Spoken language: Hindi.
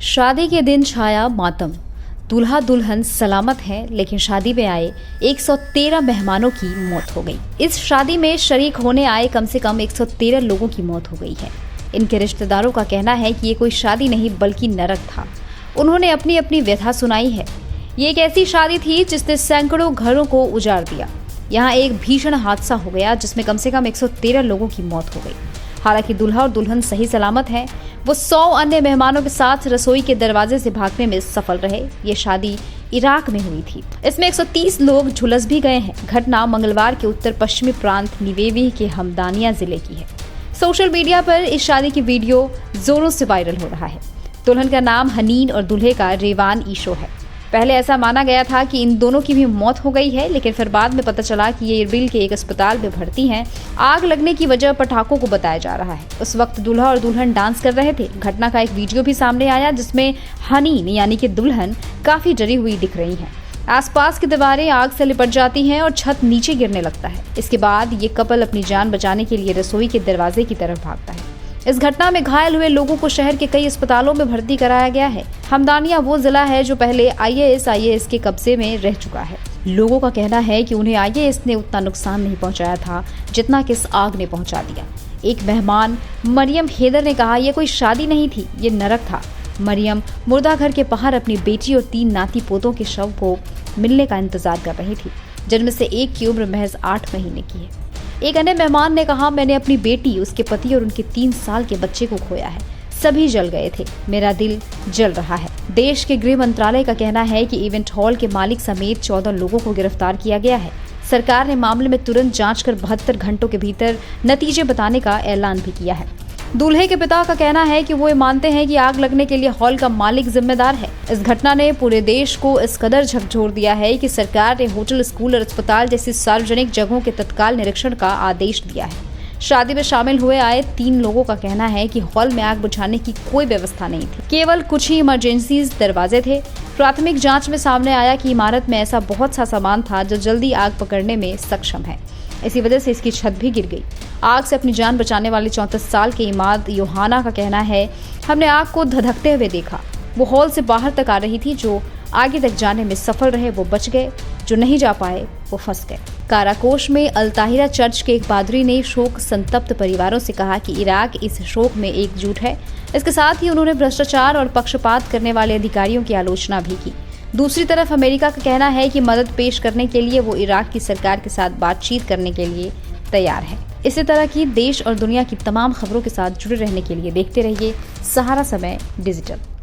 शादी के दिन छाया मातम। दूल्हा दुल्हन सलामत हैं, लेकिन शादी में आए 113 मेहमानों की मौत हो गई। इस शादी में शरीक होने आए कम से कम 113 लोगों की मौत हो गई है। इनके रिश्तेदारों का कहना है कि ये कोई शादी नहीं बल्कि नरक था। उन्होंने अपनी अपनी व्यथा सुनाई है। ये एक ऐसी शादी थी जिसने सैकड़ों घरों को उजाड़ दिया। यहाँ एक भीषण हादसा हो गया जिसमें कम से कम 113 लोगों की मौत हो गई। हालांकि दूल्हा और दुल्हन सही सलामत हैं। वो 100 अन्य मेहमानों के साथ रसोई के दरवाजे से भागने में सफल रहे। ये शादी इराक में हुई थी। इसमें 130 लोग झुलस भी गए हैं। घटना मंगलवार के उत्तर पश्चिमी प्रांत निवेवी के हमदानिया जिले की है। सोशल मीडिया पर इस शादी की वीडियो जोरों से वायरल हो रहा है। दुल्हन का नाम हनीन और दूल्हे का रेवान ईशो है। पहले ऐसा माना गया था कि इन दोनों की भी मौत हो गई है, लेकिन फिर बाद में पता चला कि ये इरबिल के एक अस्पताल में भर्ती हैं। आग लगने की वजह पटाखों को बताया जा रहा है। उस वक्त दूल्हा और दुल्हन डांस कर रहे थे। घटना का एक वीडियो भी सामने आया जिसमें हनीन यानी कि दुल्हन काफी डरी हुई दिख रही है। आसपास की दीवारें आग से लिपट जाती हैं और छत नीचे गिरने लगता है। इसके बाद ये कपल अपनी जान बचाने के लिए रसोई के दरवाजे की तरफ भागता है। इस घटना में घायल हुए लोगों को शहर के कई अस्पतालों में भर्ती कराया गया है। हमदानिया वो जिला है जो पहले आईएएस के कब्जे में रह चुका है। लोगों का कहना है कि उन्हें आईएएस ने उतना नुकसान नहीं पहुंचाया था जितना कि इस आग ने पहुंचा दिया। एक मेहमान मरियम हैदर ने कहा, यह कोई शादी नहीं थी, ये नरक था। मरियम मुर्दा घर के बाहर अपनी बेटी और 3 नाती पोतों के शव को मिलने का इंतजार कर रही थी, जिनमें से एक की उम्र महज 8 महीने की है। एक अन्य मेहमान ने कहा, मैंने अपनी बेटी, उसके पति और उनके 3 साल के बच्चे को खोया है। सभी जल गए थे। मेरा दिल जल रहा है। देश के गृह मंत्रालय का कहना है कि इवेंट हॉल के मालिक समेत 14 लोगों को गिरफ्तार किया गया है। सरकार ने मामले में तुरंत जांच कर 72 घंटों के भीतर नतीजे बताने का ऐलान भी किया है। दूल्हे के पिता का कहना है कि वो ये मानते हैं कि आग लगने के लिए हॉल का मालिक जिम्मेदार है। इस घटना ने पूरे देश को इस कदर झकझोर दिया है कि सरकार ने होटल, स्कूल और अस्पताल जैसी सार्वजनिक जगहों के तत्काल निरीक्षण का आदेश दिया है। शादी में शामिल हुए आए 3 लोगों का कहना है कि हॉल में आग बुझाने की कोई व्यवस्था नहीं थी। केवल कुछ ही इमरजेंसी दरवाजे थे। प्राथमिक जांच में सामने आया कि इमारत में ऐसा बहुत सा सामान था जो जल्दी आग पकड़ने में सक्षम है। इसी वजह से इसकी छत भी गिर गई। आग से अपनी जान बचाने वाली 34 साल की इमाद योहाना का कहना है, हमने आग को धधकते हुए देखा। वो हॉल से बाहर तक आ रही थी। जो आगे तक जाने में सफल रहे वो बच गए, जो नहीं जा पाए वो फंस गए। काराकोश में अल ताहिरा चर्च के एक पादरी ने शोक संतप्त परिवारों से कहा कि इराक इस शोक में एकजुट है। इसके साथ ही उन्होंने भ्रष्टाचार और पक्षपात करने वाले अधिकारियों की आलोचना भी की। दूसरी तरफ अमेरिका का कहना है कि मदद पेश करने के लिए वो इराक की सरकार के साथ बातचीत करने के लिए तैयार है। इसी तरह की देश और दुनिया की तमाम खबरों के साथ जुड़े रहने के लिए देखते रहिए सहारा समय डिजिटल।